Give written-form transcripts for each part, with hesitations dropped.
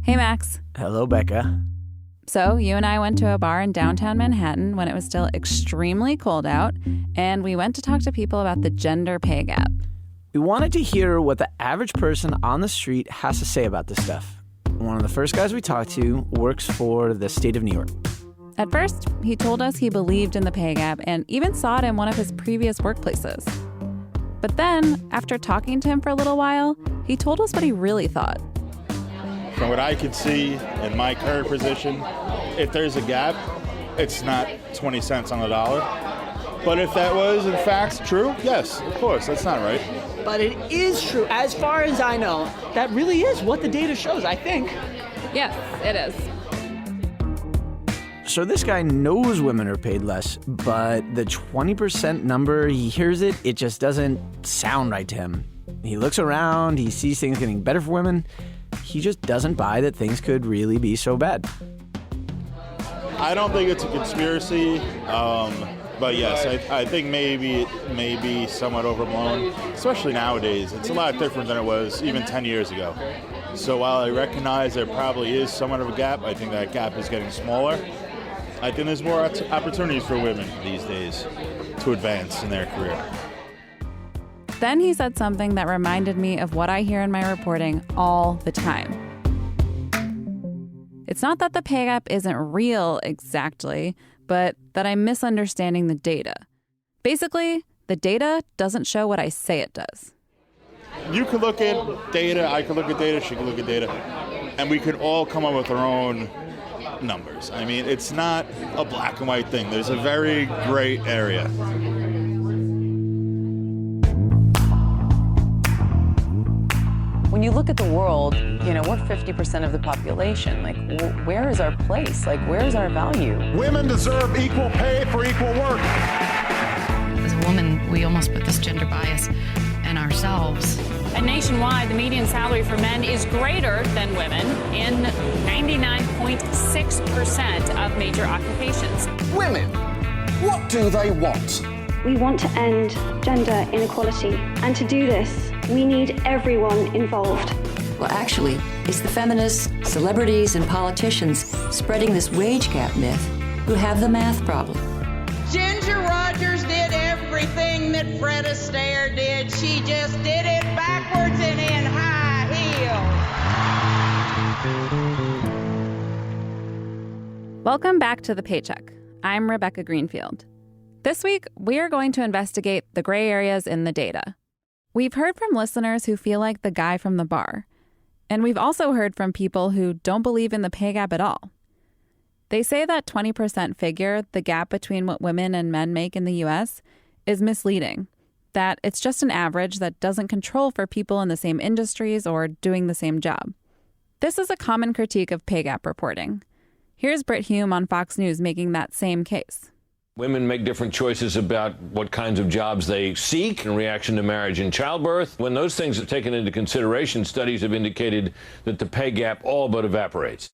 Hey, Max. Hello, Becca. So you and I went to a bar in downtown Manhattan when it was still extremely cold out, and we went to talk to people about the gender pay gap. We wanted to hear what the average person on the street has to say about this stuff. One of the first guys we talked to works for the state of New York. At first, he told us he believed in the pay gap and even saw it in one of his previous workplaces. But then, after talking to him for a little while, he told us what he really thought. From what I could see in my current position, if there's a gap, it's not 20 cents on the dollar. But if that was, in fact, true, yes, of course, that's not right. But it is true. As far as I know, that really is what the data shows, I think. Yes, it is. So this guy knows women are paid less, but the 20% number, he hears it, it just doesn't sound right to him. He looks around, he sees things getting better for women. He just doesn't buy that things could really be so bad. I don't think it's a conspiracy, but yes, I think maybe it may be somewhat overblown, especially nowadays. It's a lot different than it was even 10 years ago. So while I recognize there probably is somewhat of a gap, I think that gap is getting smaller. I think there's more opportunities for women these days to advance in their career. Then he said something that reminded me of what I hear in my reporting all the time. It's not that the pay gap isn't real exactly, but that I'm misunderstanding the data. Basically, the data doesn't show what I say it does. You could look at data, I could look at data, she could look at data, and we could all come up with our own numbers. I mean, it's not a black and white thing. There's a very gray area. When you look at the world, we're 50% of the population. Like, where is our place? Like, where is our value? Women deserve equal pay for equal work. As a woman, we almost put this gender bias in ourselves. And nationwide, the median salary for men is greater than women in 99.6% of major occupations. Women, what do they want? We want to end gender inequality. And to do this, we need everyone involved. Well, actually, it's the feminists, celebrities, and politicians spreading this wage gap myth who have the math problem. Ginger Rogers did everything that Fred Astaire did. She just did it backwards and in high heels. Welcome back to The Paycheck. I'm Rebecca Greenfield. This week, we are going to investigate the gray areas in the data. We've heard from listeners who feel like the guy from the bar. And we've also heard from people who don't believe in the pay gap at all. They say that 20% figure, the gap between what women and men make in the U.S., is misleading. That it's just an average that doesn't control for people in the same industries or doing the same job. This is a common critique of pay gap reporting. Here's Britt Hume on Fox News making that same case. Women make different choices about what kinds of jobs they seek in reaction to marriage and childbirth. When those things are taken into consideration, studies have indicated that the pay gap all but evaporates.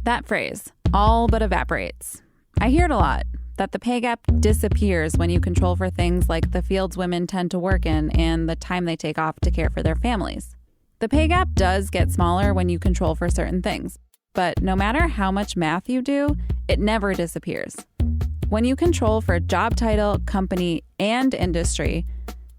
That phrase, all but evaporates. I hear it a lot, that the pay gap disappears when you control for things like the fields women tend to work in and the time they take off to care for their families. The pay gap does get smaller when you control for certain things, but no matter how much math you do, it never disappears. When you control for job title, company, and industry,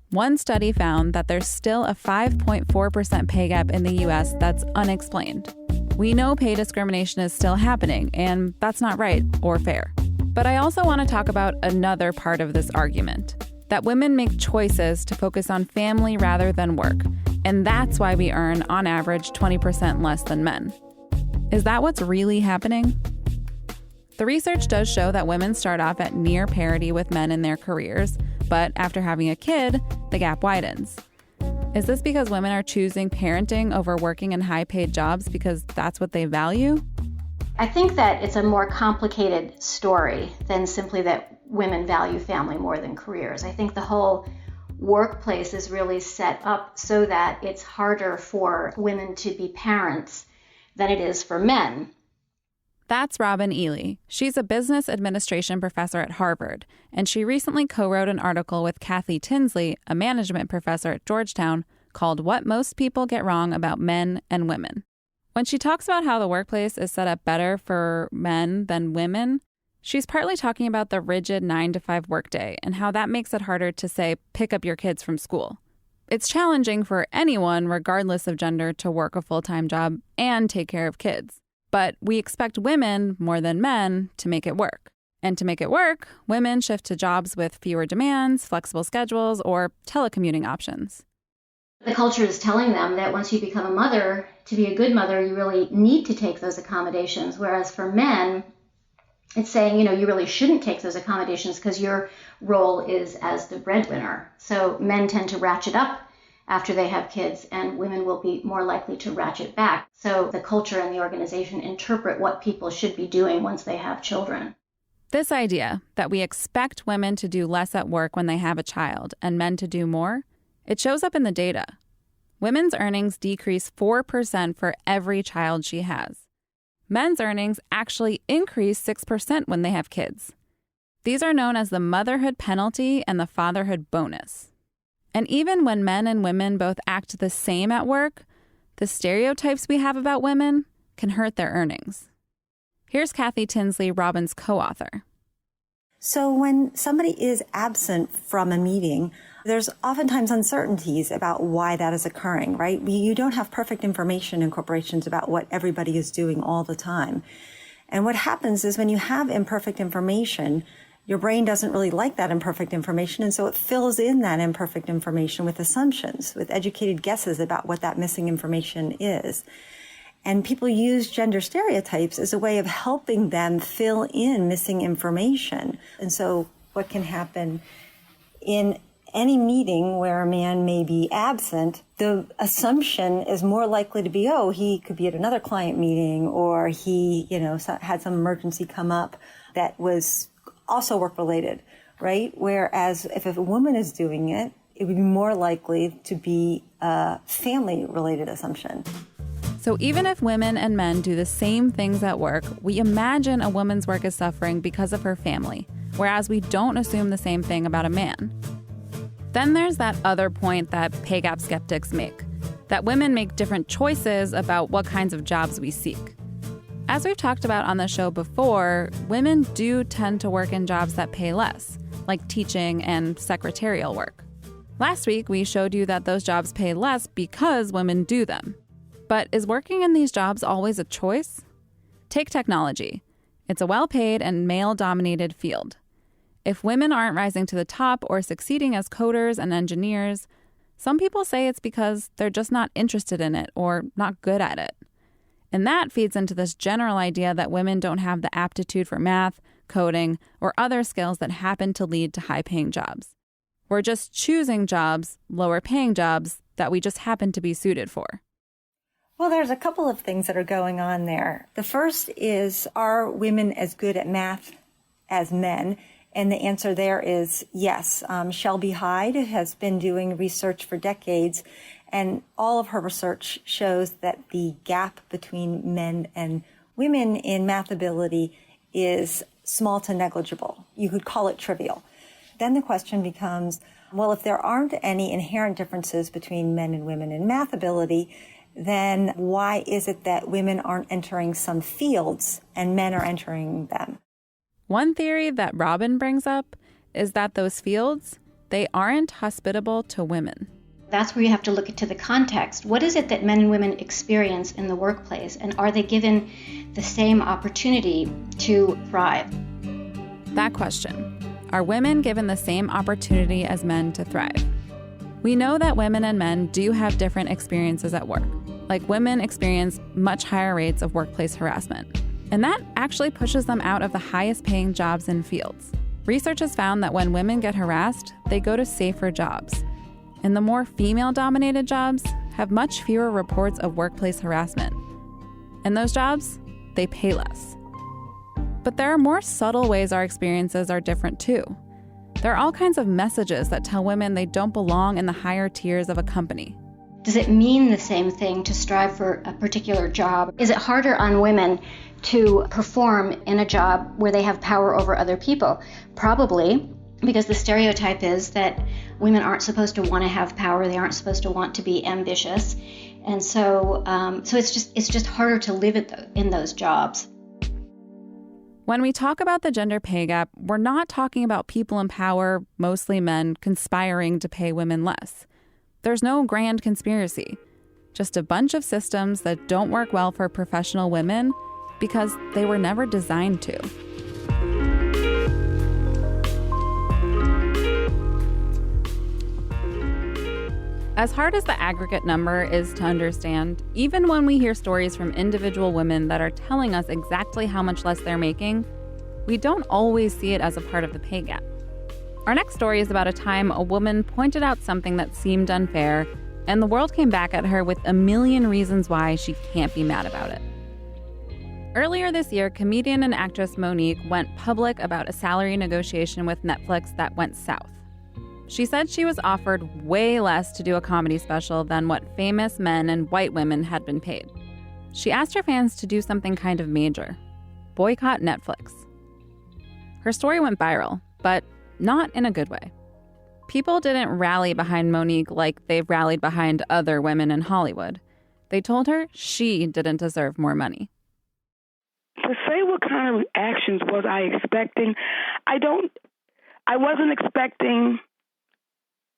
one study found that there's still a 5.4% pay gap in the U.S. that's unexplained. We know pay discrimination is still happening, and that's not right or fair. But I also want to talk about another part of this argument, that women make choices to focus on family rather than work, and that's why we earn, on average, 20% less than men. Is that what's really happening? The research does show that women start off at near parity with men in their careers, but after having a kid, the gap widens. Is this because women are choosing parenting over working in high-paid jobs because that's what they value? I think that it's a more complicated story than simply that women value family more than careers. I think the whole workplace is really set up so that it's harder for women to be parents than it is for men. That's Robin Ely. She's a business administration professor at Harvard, and she recently co-wrote an article with Kathy Tinsley, a management professor at Georgetown, called What Most People Get Wrong About Men and Women. When she talks about how the workplace is set up better for men than women, she's partly talking about the rigid 9-to-5 workday and how that makes it harder to, say, pick up your kids from school. It's challenging for anyone, regardless of gender, to work a full-time job and take care of kids. But we expect women, more than men, to make it work. And to make it work, women shift to jobs with fewer demands, flexible schedules, or telecommuting options. The culture is telling them that once you become a mother, to be a good mother, you really need to take those accommodations. Whereas for men, it's saying, you really shouldn't take those accommodations because your role is as the breadwinner. So men tend to ratchet up after they have kids, and women will be more likely to ratchet back. So the culture and the organization interpret what people should be doing once they have children. This idea that we expect women to do less at work when they have a child and men to do more, it shows up in the data. Women's earnings decrease 4% for every child she has. Men's earnings actually increase 6% when they have kids. These are known as the motherhood penalty and the fatherhood bonus. And even when men and women both act the same at work, the stereotypes we have about women can hurt their earnings. Here's Kathy Tinsley, Robin's co-author. So when somebody is absent from a meeting, there's oftentimes uncertainties about why that is occurring, right? You don't have perfect information in corporations about what everybody is doing all the time. And what happens is when you have imperfect information, your brain doesn't really like that imperfect information, and so it fills in that imperfect information with assumptions, with educated guesses about what that missing information is. And people use gender stereotypes as a way of helping them fill in missing information. And so what can happen in any meeting where a man may be absent, the assumption is more likely to be, he could be at another client meeting, or he, had some emergency come up that was also work-related, right? Whereas if a woman is doing it, it would be more likely to be a family-related assumption. So even if women and men do the same things at work, we imagine a woman's work is suffering because of her family, whereas we don't assume the same thing about a man. Then there's that other point that pay gap skeptics make, that women make different choices about what kinds of jobs we seek. As we've talked about on the show before, women do tend to work in jobs that pay less, like teaching and secretarial work. Last week, we showed you that those jobs pay less because women do them. But is working in these jobs always a choice? Take technology. It's a well-paid and male-dominated field. If women aren't rising to the top or succeeding as coders and engineers, some people say it's because they're just not interested in it or not good at it. And that feeds into this general idea that women don't have the aptitude for math, coding, or other skills that happen to lead to high-paying jobs. We're just choosing jobs, lower-paying jobs, that we just happen to be suited for. Well, there's a couple of things that are going on there. The first is, are women as good at math as men? And the answer there is yes. Shelby Hyde has been doing research for decades, and all of her research shows that the gap between men and women in math ability is small to negligible. You could call it trivial. Then the question becomes, well, if there aren't any inherent differences between men and women in math ability, then why is it that women aren't entering some fields and men are entering them? One theory that Robin brings up is that those fields, they aren't hospitable to women. That's where you have to look into the context. What is it that men and women experience in the workplace, and are they given the same opportunity to thrive? That question. Are women given the same opportunity as men to thrive? We know that women and men do have different experiences at work. Like, women experience much higher rates of workplace harassment. And that actually pushes them out of the highest paying jobs in fields. Research has found that when women get harassed, they go to safer jobs. And the more female-dominated jobs have much fewer reports of workplace harassment. And those jobs, they pay less. But there are more subtle ways our experiences are different too. There are all kinds of messages that tell women they don't belong in the higher tiers of a company. Does it mean the same thing to strive for a particular job? Is it harder on women to perform in a job where they have power over other people? Probably, because the stereotype is that women aren't supposed to want to have power, they aren't supposed to want to be ambitious. And so it's just harder to live in those jobs. When we talk about the gender pay gap, we're not talking about people in power, mostly men, conspiring to pay women less. There's no grand conspiracy, just a bunch of systems that don't work well for professional women because they were never designed to. As hard as the aggregate number is to understand, even when we hear stories from individual women that are telling us exactly how much less they're making, we don't always see it as a part of the pay gap. Our next story is about a time a woman pointed out something that seemed unfair, and the world came back at her with a million reasons why she can't be mad about it. Earlier this year, comedian and actress Monique went public about a salary negotiation with Netflix that went south. She said she was offered way less to do a comedy special than what famous men and white women had been paid. She asked her fans to do something kind of major: boycott Netflix. Her story went viral, but not in a good way. People didn't rally behind Monique like they've rallied behind other women in Hollywood. They told her she didn't deserve more money. To say what kind of reactions was I expecting, I wasn't expecting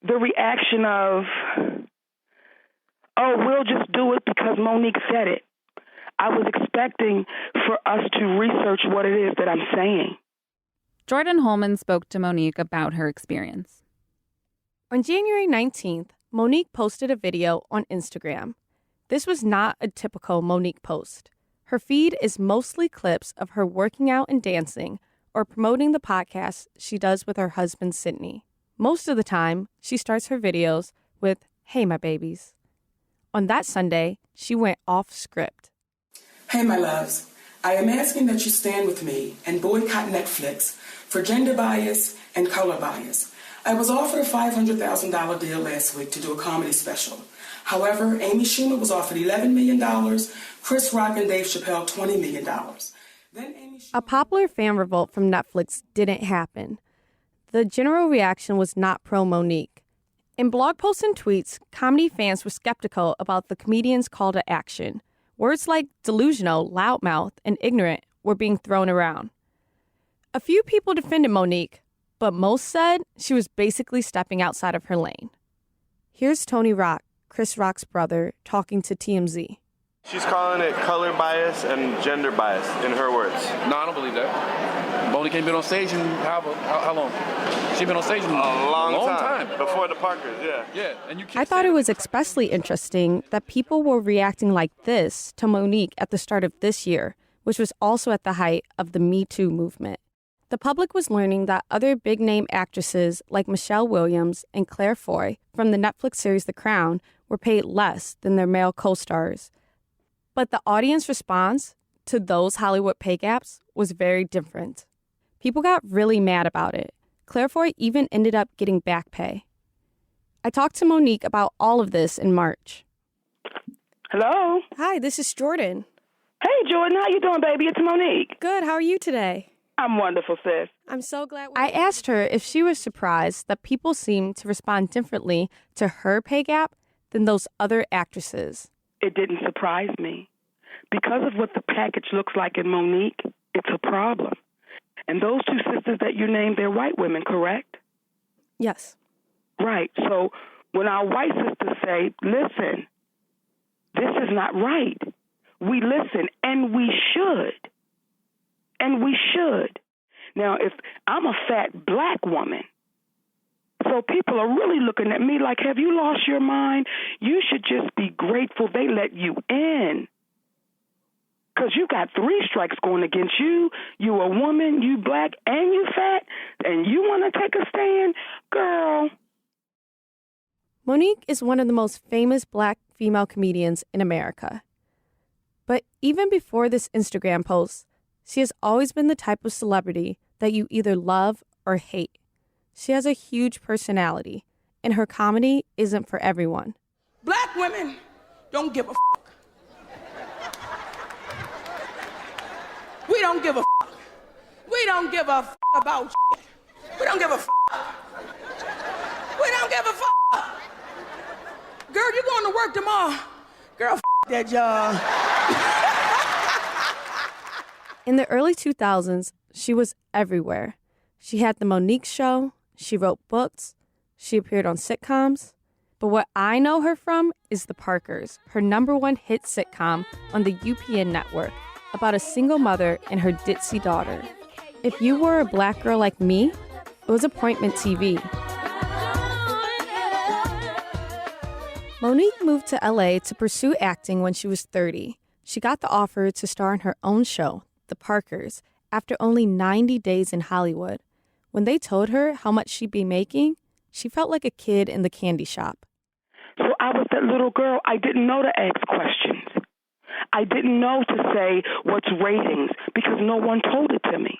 the reaction of, oh, we'll just do it because Monique said it. I was expecting for us to research what it is that I'm saying. Jordyn Holman spoke to Monique about her experience. On January 19th, Monique posted a video on Instagram. This was not a typical Monique post. Her feed is mostly clips of her working out and dancing or promoting the podcast she does with her husband, Sydney. Most of the time, she starts her videos with, "Hey, my babies." On that Sunday, she went off script. Hey, my loves. I am asking that you stand with me and boycott Netflix for gender bias and color bias. I was offered a $500,000 deal last week to do a comedy special. However, Amy Schumer was offered $11 million, Chris Rock and Dave Chappelle $20 million. A popular fan revolt from Netflix didn't happen. The general reaction was not pro-Monique. In blog posts and tweets, comedy fans were skeptical about the comedian's call to action. Words like delusional, loudmouth, and ignorant were being thrown around. A few people defended Monique, but most said she was basically stepping outside of her lane. Here's Tony Rock, Chris Rock's brother, talking to TMZ. She's calling it color bias and gender bias, in her words. No, I don't believe that. Monique ain't been on stage in how long? She's been on stage in a long time. Before the Parkers, yeah. Yeah, and you I thought it was especially interesting that people were reacting like this to Monique at the start of this year, which was also at the height of the Me Too movement. The public was learning that other big-name actresses like Michelle Williams and Claire Foy from the Netflix series The Crown were paid less than their male co-stars. But the audience response to those Hollywood pay gaps was very different. People got really mad about it. Claire Foy even ended up getting back pay. I talked to Monique about all of this in March. Hello? Hi, this is Jordyn. Hey, Jordyn, how you doing, baby? It's Monique. Good, how are you today? I'm wonderful, sis. I'm so glad. I asked her if she was surprised that people seemed to respond differently to her pay gap than those other actresses. It didn't surprise me. Because of what the package looks like in Monique, it's a problem. And those two sisters that you named, they're white women, correct? Yes. Right. So when our white sisters say, listen, this is not right, we listen, and we should. And we should. Now, if I'm a fat black woman, so people are really looking at me like, have you lost your mind? You should just be grateful they let you in. Because you got 3 strikes going against you. You a woman, you black, and you fat, and you want to take a stand? Girl. Monique is one of the most famous black female comedians in America. But even before this Instagram post, she has always been the type of celebrity that you either love or hate. She has a huge personality, and her comedy isn't for everyone. Black women don't give a f***. We don't give a f***. We don't give a f*** about shit. We don't give a f***. We don't give a f***. Girl, you going to work tomorrow. that job. In the early 2000s, she was everywhere. She had the Monique show, she wrote books, she appeared on sitcoms. But what I know her from is The Parkers, her #1 hit sitcom on the UPN network about a single mother and her ditzy daughter. If you were a black girl like me, it was appointment TV. Monique moved to LA to pursue acting when she was 30. She got the offer to star in her own show, The Parkers, after only 90 days in Hollywood. When they told her how much she'd be making, she felt like a kid in the candy shop. So I was that little girl. I didn't know to ask questions. I didn't know to say what's ratings because no one told it to me.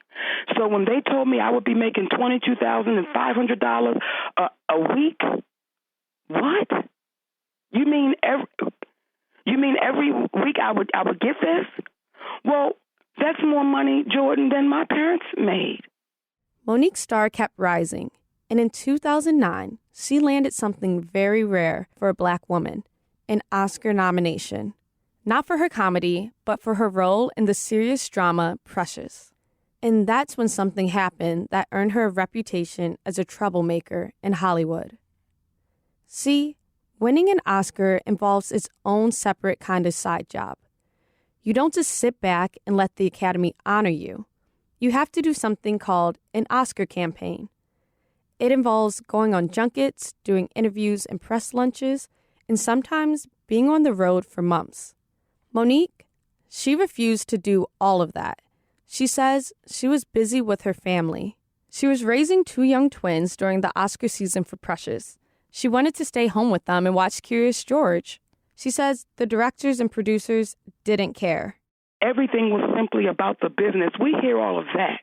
So when they told me I would be making $22,500 a week, what? You mean every week I would get this? Well, that's more money, Jordyn, than my parents made. Monique's star kept rising, and in 2009, she landed something very rare for a black woman, an Oscar nomination. Not for her comedy, but for her role in the serious drama Precious. And that's when something happened that earned her a reputation as a troublemaker in Hollywood. See, winning an Oscar involves its own separate kind of side job. You don't just sit back and let the Academy honor you. You have to do something called an Oscar campaign. It involves going on junkets, doing interviews and press lunches, and sometimes being on the road for months. Monique, she refused to do all of that. She says she was busy with her family. She was raising 2 young twins during the Oscar season for Precious. She wanted to stay home with them and watch Curious George. She says the directors and producers didn't care. Everything was simply about the business. We hear all of that,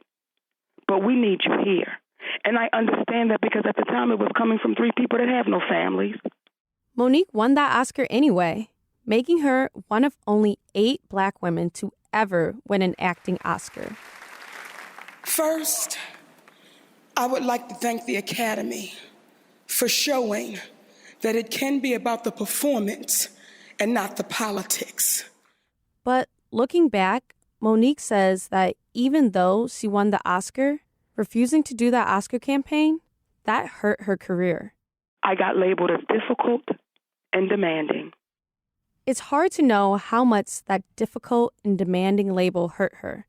but we need you here. And I understand that because at the time it was coming from 3 people that have no families. Monique won that Oscar anyway, making her one of only 8 black women to ever win an acting Oscar. First, I would like to thank the Academy for showing that it can be about the performance and not the politics. But looking back, Monique says that even though she won the Oscar, refusing to do that Oscar campaign, that hurt her career. I got labeled as difficult and demanding. It's hard to know how much that difficult and demanding label hurt her.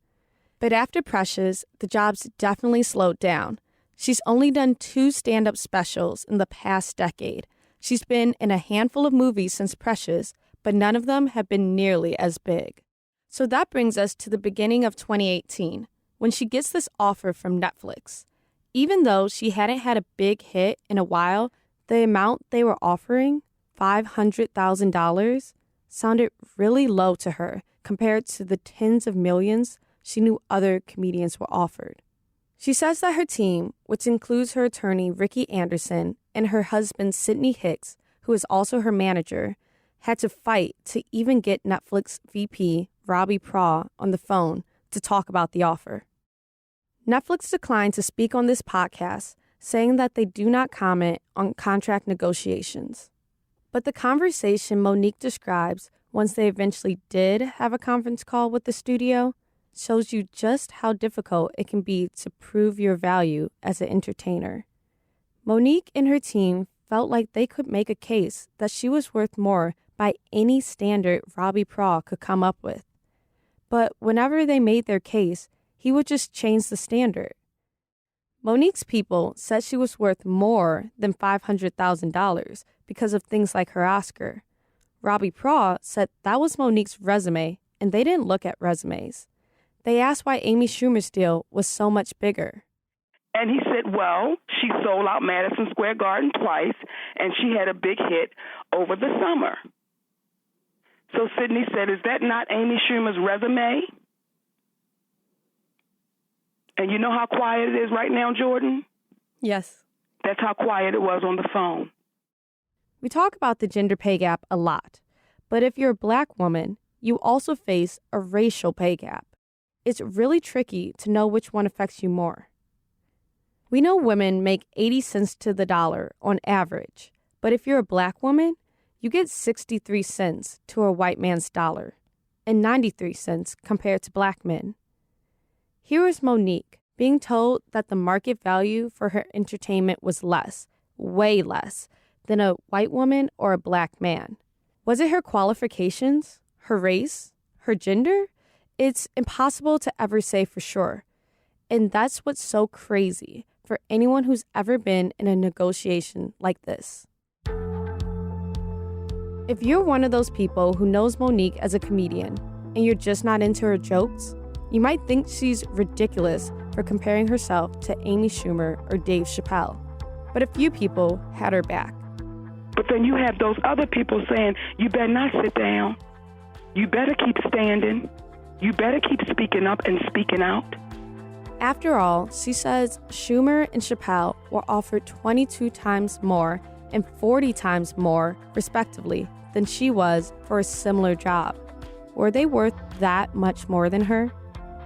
But after Precious, the jobs definitely slowed down. She's only done 2 stand-up specials in the past decade. She's been in a handful of movies since Precious, but none of them have been nearly as big. So that brings us to the beginning of 2018, when she gets this offer from Netflix. Even though she hadn't had a big hit in a while, the amount they were offering, $500,000, sounded really low to her compared to the tens of millions she knew other comedians were offered. She says that her team, which includes her attorney Ricky Anderson and her husband Sidney Hicks, who is also her manager, had to fight to even get Netflix VP Robbie Praw on the phone to talk about the offer. Netflix declined to speak on this podcast, saying that they do not comment on contract negotiations. But the conversation Monique describes once they eventually did have a conference call with the studio shows you just how difficult it can be to prove your value as an entertainer. Monique and her team felt like they could make a case that she was worth more by any standard Robbie Praw could come up with. But whenever they made their case, he would just change the standard. Monique's people said she was worth more than $500,000 because of things like her Oscar. Robbie Praw said that was Monique's resume, and they didn't look at resumes. They asked why Amy Schumer's deal was so much bigger. And he said, well, she sold out Madison Square Garden twice, and she had a big hit over the summer. So Sidney said, is that not Amy Schumer's resume? And you know how quiet it is right now, Jordyn? Yes. That's how quiet it was on the phone. We talk about the gender pay gap a lot, but if you're a black woman, you also face a racial pay gap. It's really tricky to know which one affects you more. We know women make 80 cents to the dollar on average, but if you're a black woman, you get 63 cents to a white man's dollar and 93 cents compared to black men. Here is Monique being told that the market value for her entertainment was less, way less, than a white woman or a black man. Was it her qualifications, her race, her gender? It's impossible to ever say for sure. And that's what's so crazy for anyone who's ever been in a negotiation like this. If you're one of those people who knows Monique as a comedian and you're just not into her jokes, you might think she's ridiculous for comparing herself to Amy Schumer or Dave Chappelle. But a few people had her back. But then you have those other people saying, you better not sit down. You better keep standing. You better keep speaking up and speaking out. After all, she says Schumer and Chappelle were offered 22 times more and 40 times more, respectively, than she was for a similar job. Were they worth that much more than her?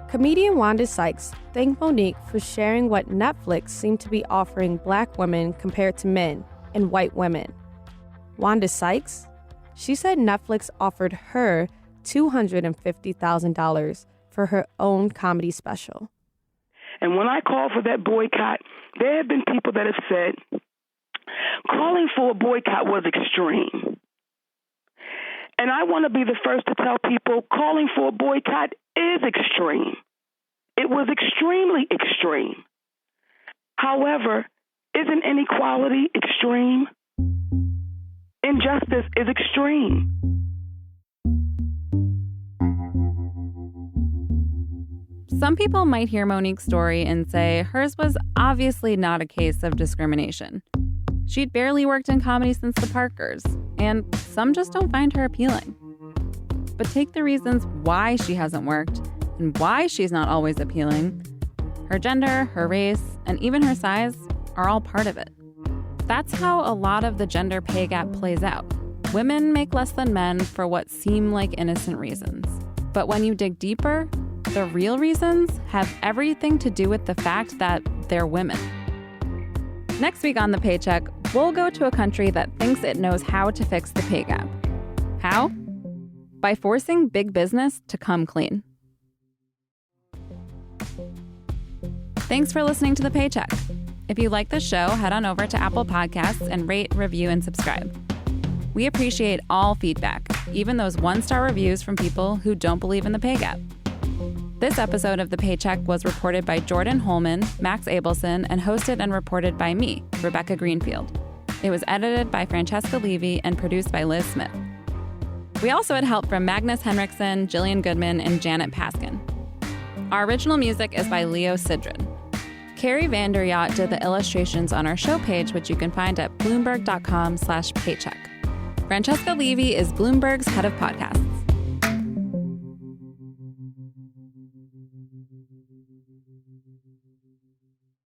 Comedian Wanda Sykes thanked Monique for sharing what Netflix seemed to be offering black women compared to men and white women. Wanda Sykes? She said Netflix offered her $250,000 for her own comedy special. And when I called for that boycott, there have been people that have said, calling for a boycott was extreme. And I want to be the first to tell people calling for a boycott is extreme. It was extremely extreme. However, isn't inequality extreme? Injustice is extreme. Some people might hear Monique's story and say hers was obviously not a case of discrimination. She'd barely worked in comedy since the Parkers, and some just don't find her appealing. But take the reasons why she hasn't worked and why she's not always appealing. Her gender, her race, and even her size are all part of it. That's how a lot of the gender pay gap plays out. Women make less than men for what seem like innocent reasons. But when you dig deeper, the real reasons have everything to do with the fact that they're women. Next week on The Paycheck, we'll go to a country that thinks it knows how to fix the pay gap. How? By forcing big business to come clean. Thanks for listening to The Paycheck. If you like the show, head on over to Apple Podcasts and rate, review, and subscribe. We appreciate all feedback, even those one-star reviews from people who don't believe in the pay gap. This episode of The Paycheck was reported by Jordyn Holman, Max Abelson, and hosted and reported by me, Rebecca Greenfield. It was edited by Francesca Levy and produced by Liz Smith. We also had help from Magnus Henriksen, Jillian Goodman, and Janet Paskin. Our original music is by Leo Sidran. Carrie Vanderyacht did the illustrations on our show page, which you can find at bloomberg.com/paycheck. Francesca Levy is Bloomberg's head of podcasts.